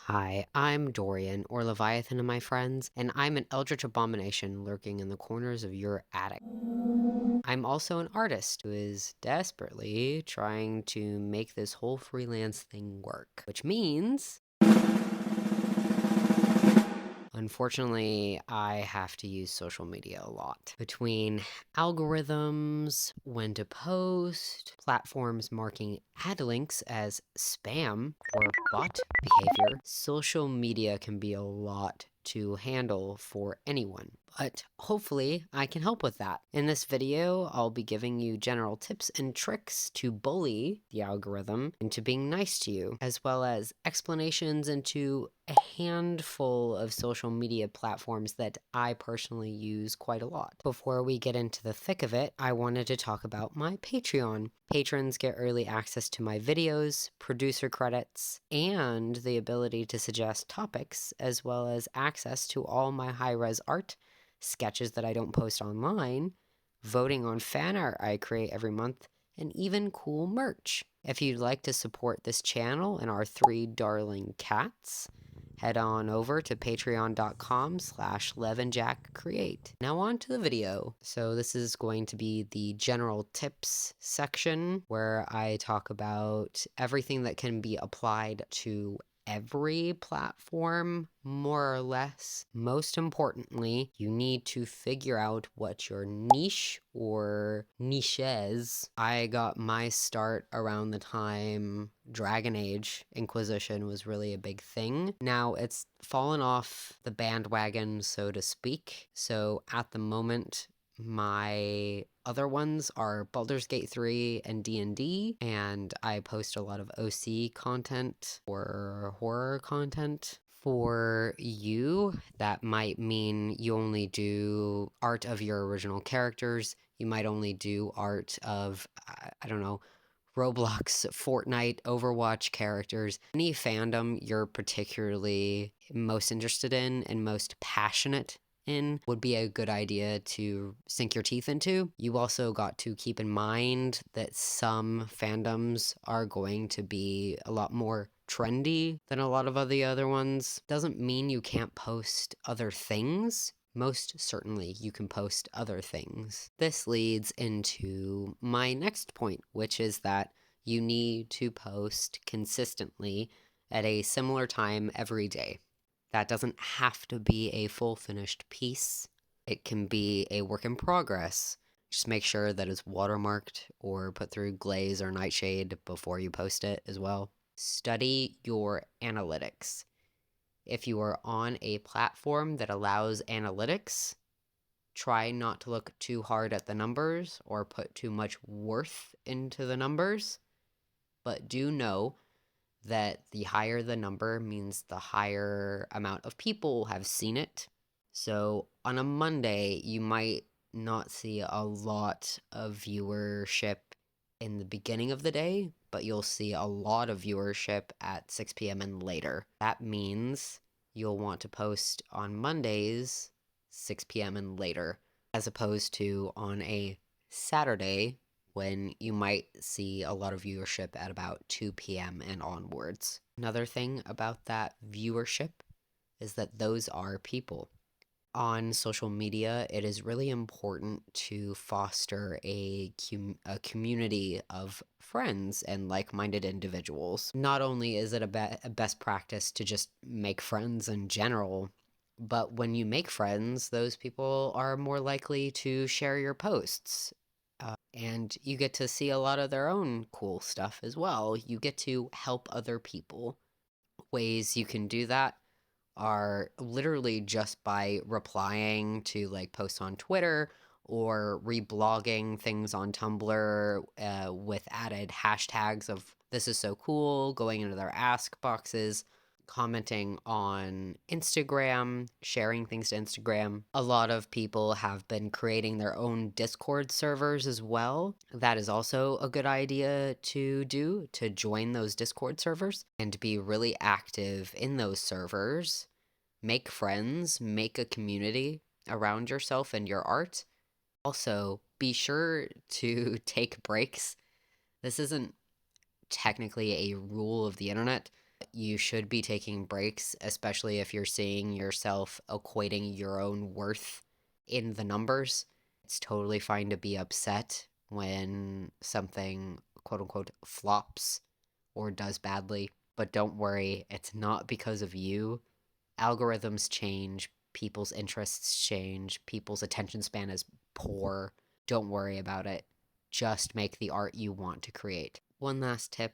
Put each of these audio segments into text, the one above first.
Hi, I'm Dorian, or Leviathan to my friends, and I'm an eldritch abomination lurking in the corners of your attic. I'm also an artist who is desperately trying to make this whole freelance thing work, which means, unfortunately, I have to use social media a lot. Between algorithms, when to post, platforms marking ad links as spam or bot behavior, social media can be a lot to handle for anyone. But hopefully I can help with that. In this video, I'll be giving you general tips and tricks to bully the algorithm into being nice to you, as well as explanations into a handful of social media platforms that I personally use quite a lot. Before we get into the thick of it, I wanted to talk about my Patreon. Patrons get early access to my videos, producer credits, and the ability to suggest topics, as well as access to all my high-res art, sketches that I don't post online, voting on fan art I create every month, and even cool merch. If you'd like to support this channel and our three darling cats, head on over to patreon.com/levinjackcreate. Now on to the video. So this is going to be the general tips section where I talk about everything that can be applied to every platform, more or less. Most importantly, you need to figure out what your niche or niches. I got my start around the time Dragon Age Inquisition was really a big thing. Now it's fallen off the bandwagon, so to speak. So at the moment, my other ones are Baldur's Gate 3 and D&D, and I post a lot of OC content or horror content. For you, that might mean you only do art of your original characters. You might only do art of, I don't know, Roblox, Fortnite, Overwatch characters. Any fandom you're particularly most interested in and most passionate in would be a good idea to sink your teeth into. You also got to keep in mind that some fandoms are going to be a lot more trendy than a lot of the other ones. Doesn't mean you can't post other things. Most certainly you can post other things. This leads into my next point, which is that you need to post consistently at a similar time every day. That doesn't have to be a full finished piece. It can be a work in progress. Just make sure that it's watermarked or put through glaze or nightshade before you post it as well. Study your analytics. If you are on a platform that allows analytics, try not to look too hard at the numbers or put too much worth into the numbers, but do know that the higher the number means the higher amount of people have seen it. So on a Monday, you might not see a lot of viewership in the beginning of the day, but you'll see a lot of viewership at 6 p.m. and later. That means you'll want to post on Mondays, 6 p.m. and later, as opposed to on a Saturday when you might see a lot of viewership at about 2 p.m. and onwards. Another thing about that viewership is that those are people. On social media, it is really important to foster a community of friends and like-minded individuals. Not only is it a best practice to just make friends in general, but when you make friends, those people are more likely to share your posts. And you get to see a lot of their own cool stuff as well. You get to help other people. Ways you can do that are literally just by replying to like posts on Twitter or reblogging things on Tumblr with added hashtags of "this is so cool," going into their ask boxes, commenting on Instagram, sharing things to Instagram. A lot of people have been creating their own Discord servers as well. That is also a good idea to do, to join those Discord servers and be really active in those servers. Make friends, make a community around yourself and your art. Also, be sure to take breaks. This isn't technically a rule of the internet. You should be taking breaks, especially if you're seeing yourself equating your own worth in the numbers. It's totally fine to be upset when something quote unquote flops or does badly, but don't worry, it's not because of you. Algorithms change, people's interests change, people's attention span is poor. Don't worry about it. Just make the art you want to create. One last tip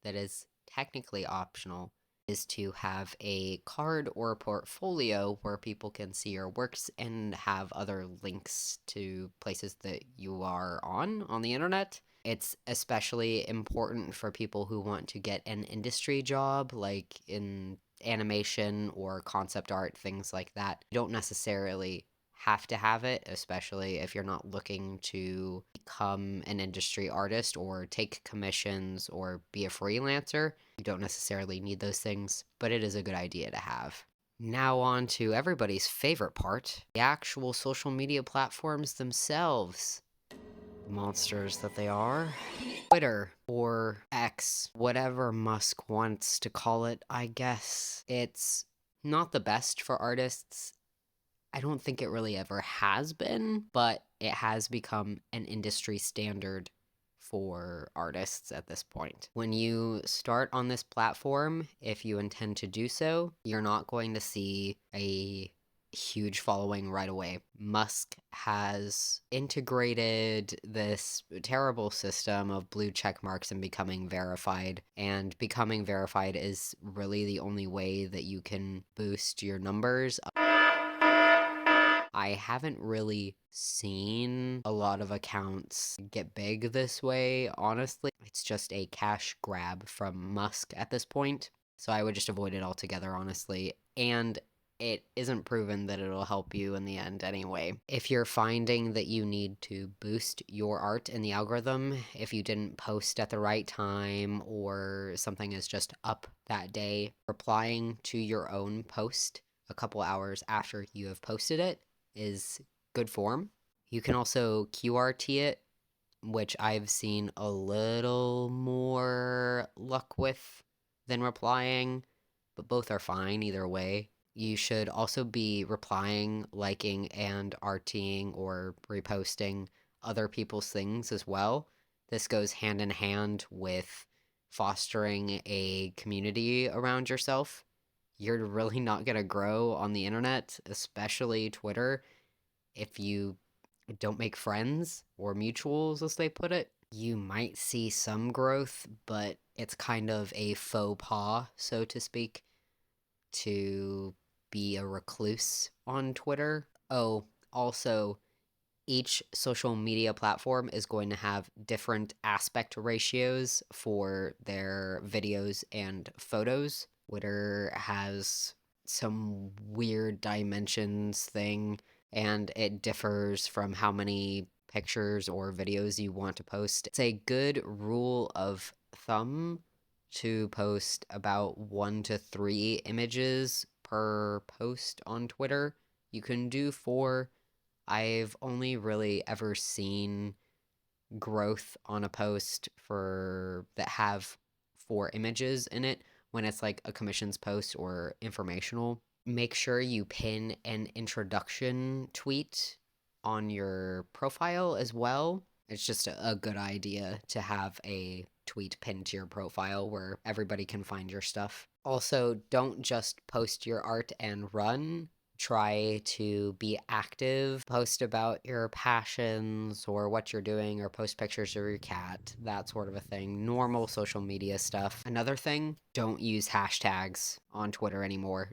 that is technically optional is to have a card or a portfolio where people can see your works and have other links to places that you are on the internet. It's especially important for people who want to get an industry job, like in animation or concept art, things like that. You don't necessarily have to have it, especially if you're not looking to become an industry artist or take commissions or be a freelancer. You don't necessarily need those things, but it is a good idea to have. Now on to everybody's favorite part, the actual social media platforms themselves. Monsters that they are. Twitter, or X, whatever Musk wants to call it, I guess. It's not the best for artists. I don't think it really ever has been, but it has become an industry standard for artists at this point. When you start on this platform, if you intend to do so, you're not going to see a huge following right away. Musk has integrated this terrible system of blue check marks and becoming verified, and becoming verified is really the only way that you can boost your numbers. I haven't really seen a lot of accounts get big this way, honestly. It's just a cash grab from Musk at this point, so I would just avoid it altogether, honestly. And it isn't proven that it'll help you in the end anyway. If you're finding that you need to boost your art in the algorithm, if you didn't post at the right time or something is just up that day, replying to your own post a couple hours after you have posted it is good form. You can also QRT it, which I've seen a little more luck with than replying, but both are fine either way. You should also be replying, liking, and RTing or reposting other people's things as well. This goes hand in hand with fostering a community around yourself. You're really not going to grow on the internet, especially Twitter, if you don't make friends or mutuals, as they put it. You might see some growth, but it's kind of a faux pas, so to speak, to be a recluse on Twitter. Oh, also, each social media platform is going to have different aspect ratios for their videos and photos. Twitter has some weird dimensions thing, and it differs from how many pictures or videos you want to post. It's a good rule of thumb to post about 1 to 3 images per post on Twitter. You can do 4. I've only really ever seen growth on a post for that have 4 images in it when it's like a commissions post or informational. Make sure you pin an introduction tweet on your profile as well. It's just a good idea to have a tweet pinned to your profile where everybody can find your stuff. Also, don't just post your art and run. Try to be active, post about your passions or what you're doing, or post pictures of your cat, that sort of a thing. Normal social media stuff. Another thing, don't use hashtags on Twitter anymore.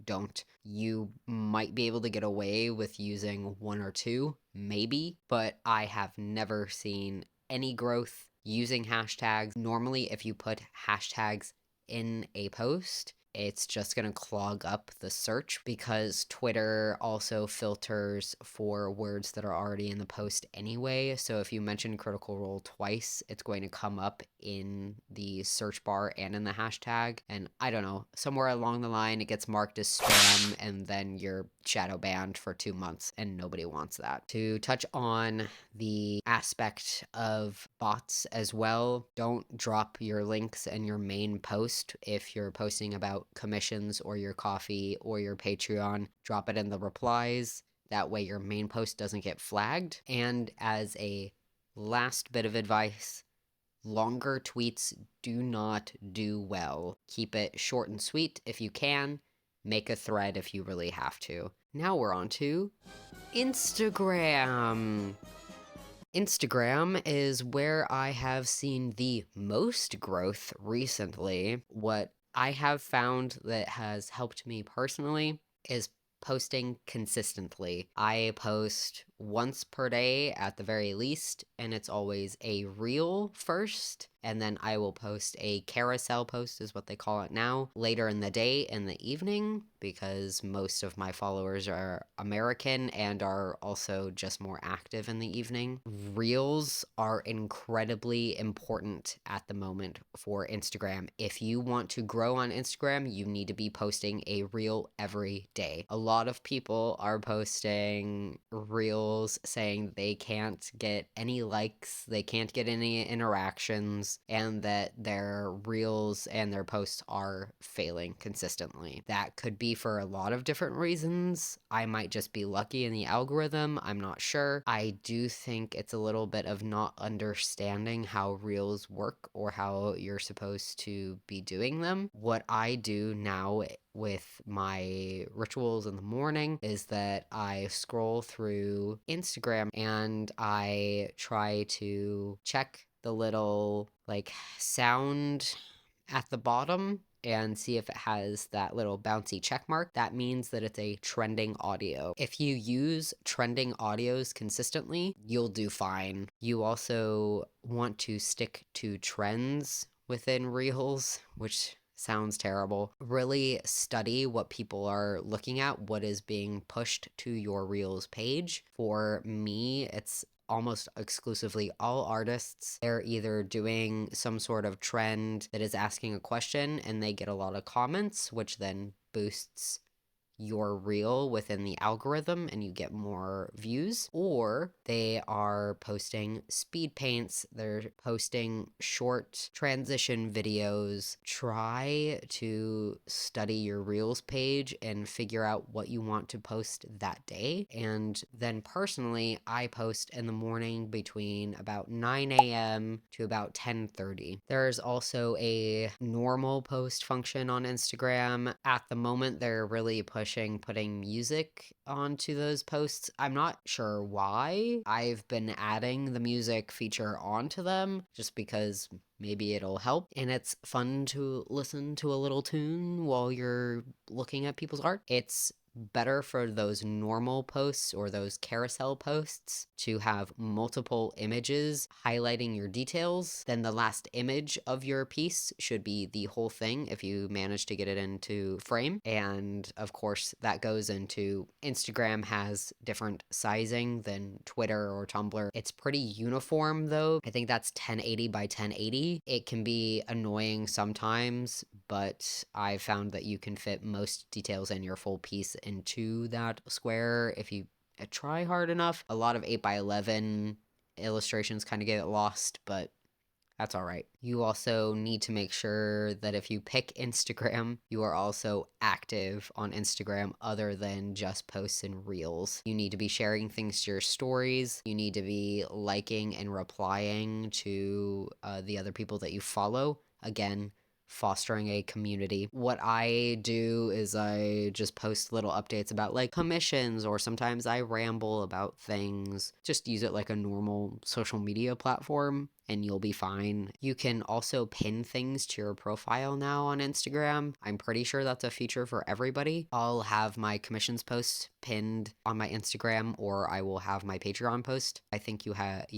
Don't. You might be able to get away with using 1 or 2, maybe, but I have never seen any growth using hashtags. Normally, if you put hashtags in a post, it's just going to clog up the search because Twitter also filters for words that are already in the post anyway. So if you mention Critical Role twice, it's going to come up in the search bar and in the hashtag. And I don't know, somewhere along the line, it gets marked as spam and then you're shadow banned for 2 months, and nobody wants that. To touch on the aspect of bots as well, don't drop your links in your main post. If you're posting about commissions or your coffee or your Patreon, drop it in the replies. That way your main post doesn't get flagged. And as a last bit of advice, longer tweets do not do well. Keep it short and sweet if you can. Make a thread if you really have to. Now we're on to Instagram. Instagram is where I have seen the most growth recently. What I have found that has helped me personally is posting consistently. I post once per day at the very least, and it's always a reel first, and then I will post a carousel post, is what they call it now, later in the day in the evening, because most of my followers are American and are also just more active in the evening. Reels are incredibly important at the moment for Instagram. If you want to grow on Instagram, you need to be posting a reel every day. A lot of people are posting reels saying they can't get any likes, they can't get any interactions, and that their reels and their posts are failing consistently. That could be for a lot of different reasons. I might just be lucky in the algorithm, I'm not sure. I do think it's a little bit of not understanding how reels work or how you're supposed to be doing them. What I do now with my rituals in the morning is that I scroll through Instagram and I try to check the little sound at the bottom and see if it has that little bouncy check mark. That means that it's a trending audio. If you use trending audios consistently, you'll do fine. You also want to stick to trends within Reels, which sounds terrible. Really study what people are looking at, what is being pushed to your Reels page. For me, it's almost exclusively all artists. They're either doing some sort of trend that is asking a question and they get a lot of comments, which then boosts your reel within the algorithm and you get more views, or they are posting speed paints, they're posting short transition videos. Try to study your reels page and figure out what you want to post that day. And then personally, I post in the morning between about 9 a.m. to about 10:30. There's also a normal post function on Instagram. At the moment, they're really putting music onto those posts. I'm not sure why. I've been adding the music feature onto them just because maybe it'll help, and it's fun to listen to a little tune while you're looking at people's art. It's better for those normal posts or those carousel posts to have multiple images highlighting your details. Then the last image of your piece should be the whole thing if you manage to get it into frame. And of course, that goes into Instagram has different sizing than Twitter or Tumblr. It's pretty uniform though. I think that's 1080 by 1080. It can be annoying sometimes, but I found that you can fit most details in your full piece into that square if you try hard enough. A lot of 8x11 illustrations kind of get lost, but that's all right. You also need to make sure that if you pick Instagram, you are also active on Instagram other than just posts and reels. You need to be sharing things to your stories. You need to be liking and replying to the other people that you follow. Again, fostering a community. What I do is I just post little updates about commissions, or sometimes I ramble about things. Just use it like a normal social media platform and you'll be fine. You can also pin things to your profile now on Instagram. I'm pretty sure that's a feature for everybody. I'll have my commissions post pinned on my Instagram, or I will have my Patreon post. I think you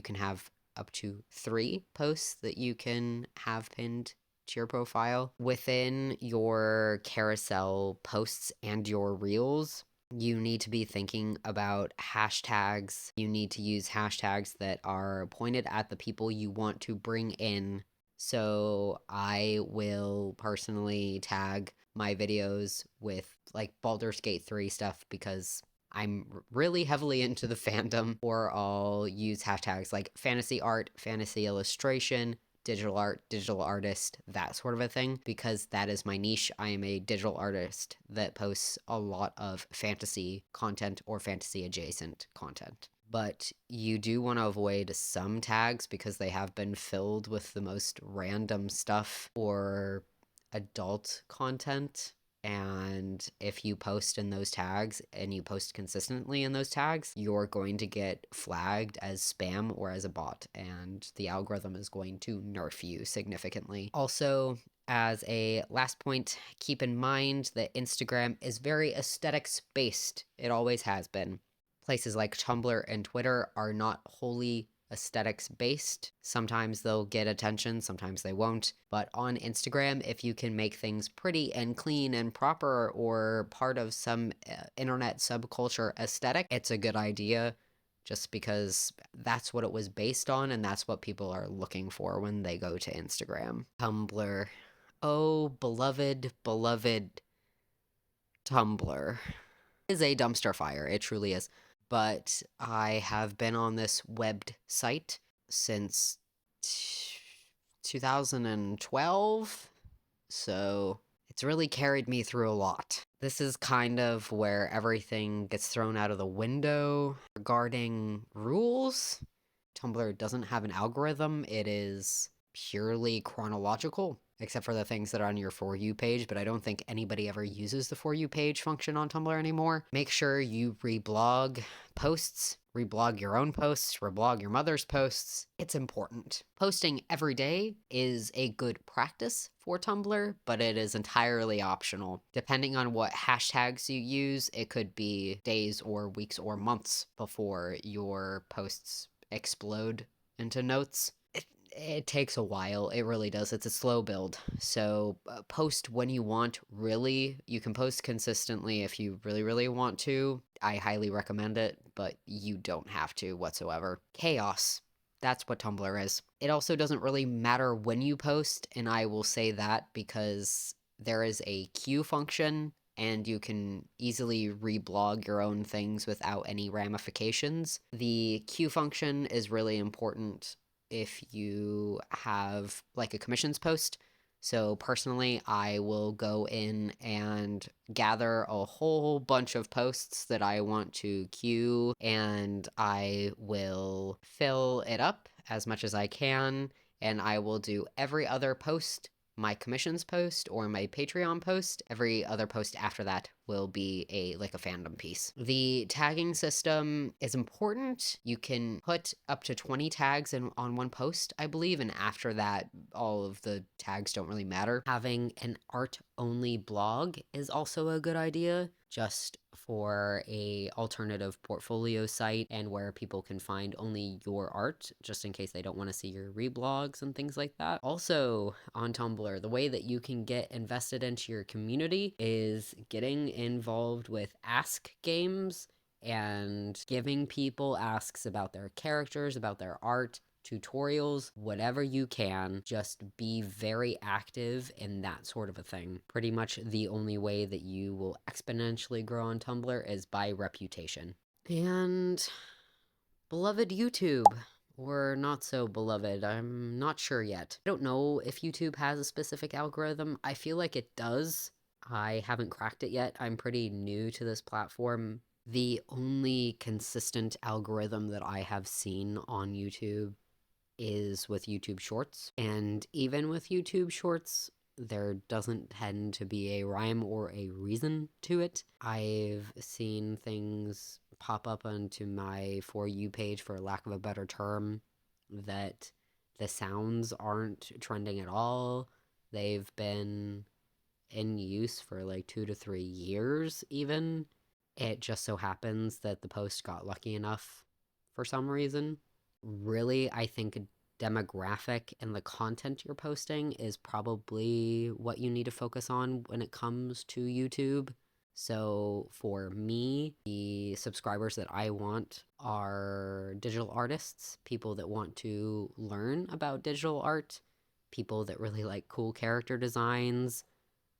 can have up to 3 posts that you can have pinned to your profile. Within your carousel posts and your reels, you need to be thinking about hashtags. You need to use hashtags that are pointed at the people you want to bring in. So I will personally tag my videos with like Baldur's Gate 3 stuff because I'm really heavily into the fandom, or I'll use hashtags like fantasy art, fantasy illustration, digital art, digital artist, that sort of a thing, because that is my niche. I am a digital artist that posts a lot of fantasy content or fantasy adjacent content. But you do want to avoid some tags because they have been filled with the most random stuff or adult content. And if you post in those tags and you post consistently in those tags, you're going to get flagged as spam or as a bot, and the algorithm is going to nerf you significantly. Also, as a last point, keep in mind that Instagram is very aesthetics based. It always has been. Places like Tumblr and Twitter are not wholly aesthetics based. Sometimes they'll get attention, sometimes they won't. But on Instagram, if you can make things pretty and clean and proper or part of some internet subculture aesthetic, it's a good idea, just because that's what it was based on and that's what people are looking for when they go to Instagram. Tumblr. Oh, beloved, beloved Tumblr. It is a dumpster fire. It truly is. But I have been on this webbed site since 2012, so it's really carried me through a lot. This is kind of where everything gets thrown out of the window regarding rules. Tumblr doesn't have an algorithm. It is purely chronological, except for the things that are on your For You page, but I don't think anybody ever uses the For You page function on Tumblr anymore. Make sure you reblog posts, reblog your own posts, reblog your mother's posts. It's important. Posting every day is a good practice for Tumblr, but it is entirely optional. Depending on what hashtags you use, it could be days or weeks or months before your posts explode into notes. It takes a while. It really does. It's a slow build. So post when you want, really. You can post consistently if you really, really want to. I highly recommend it, but you don't have to whatsoever. Chaos. That's what Tumblr is. It also doesn't really matter when you post, and I will say that because there is a queue function and you can easily reblog your own things without any ramifications. The queue function is really important if you have like a commissions post. So personally, I will go in and gather a whole bunch of posts that I want to queue, and I will fill it up as much as I can, and I will do every other post my commissions post or my Patreon post. Every other post after that will be a fandom piece. The tagging system is important. You can put up to 20 tags on one post, I believe, and after that, all of the tags don't really matter. Having an art-only blog is also a good idea, just for a alternative portfolio site and where people can find only your art, just in case they don't want to see your reblogs and things like that. Also, on Tumblr, the way that you can get invested into your community is getting involved with ask games and giving people asks about their characters, about their art, tutorials, whatever you can. Just be very active in that sort of a thing. Pretty much the only way that you will exponentially grow on Tumblr is by reputation. And beloved YouTube, or not so beloved, I'm not sure yet. I don't know if YouTube has a specific algorithm. I feel like it does. I haven't cracked it yet. I'm pretty new to this platform. The only consistent algorithm that I have seen on YouTube is with YouTube Shorts. And even with YouTube Shorts, there doesn't tend to be a rhyme or a reason to it. I've seen things pop up onto my For You page, for lack of a better term, that the sounds aren't trending at all. They've been in use for like 2 to 3 years even. It just so happens that the post got lucky enough for some reason. Really, I think demographic and the content you're posting is probably what you need to focus on when it comes to YouTube. So for me, the subscribers that I want are digital artists, people that want to learn about digital art, people that really like cool character designs,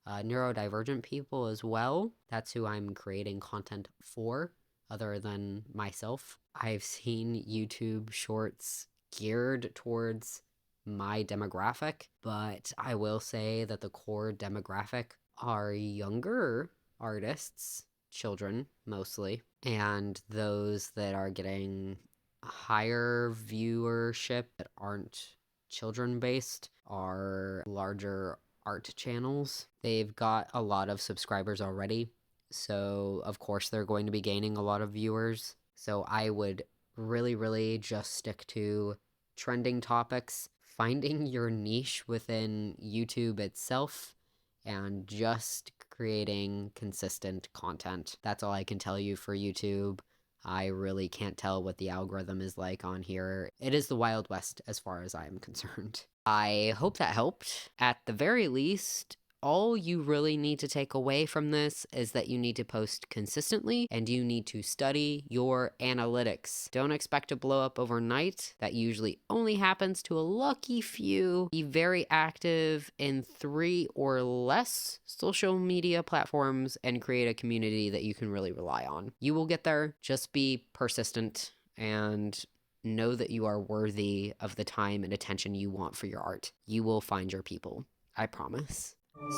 neurodivergent people as well. That's who I'm creating content for, other than myself. I've seen YouTube shorts geared towards my demographic, but I will say that the core demographic are younger artists, children mostly, and those that are getting higher viewership that aren't children based are larger art channels. They've got a lot of subscribers already, so of course they're going to be gaining a lot of viewers. So I would really just stick to trending topics, finding your niche within YouTube itself, and just creating consistent content. That's all I can tell you for YouTube. I really can't tell what the algorithm is like on here. It is the Wild West as far as I am concerned. I hope that helped. At the very least, all you really need to take away from this is that you need to post consistently and you need to study your analytics. Don't expect to blow up overnight. That usually only happens to a lucky few. Be very active in 3 or less social media platforms and create a community that you can really rely on. You will get there. Just be persistent and know that you are worthy of the time and attention you want for your art. You will find your people. I promise.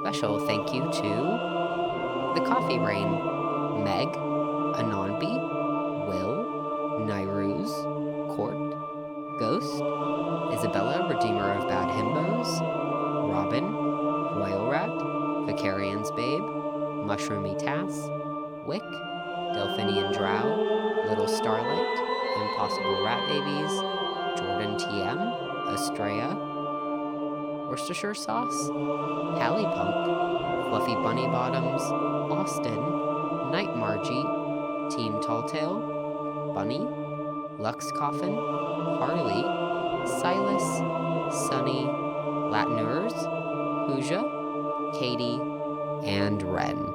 Special thank you to The Coffee Rain, Meg, Anonbi, Will, Nairuz, Court, Ghost, Isabella, Redeemer of Bad Himbos, Robin, Royal Rat, Vicarian's Babe, Mushroomy Tass, Wick, Delphinian Drow, Little Starlight, Impossible Rat Babies, Jordan TM, Estrella, Worcestershire Sauce, Hallie Pump, Fluffy Bunny Bottoms, Austin, Night Margie, Team Talltail, Bunny, Lux Coffin, Harley, Silas, Sunny, Latiners, Hooja, Katie, and Ren.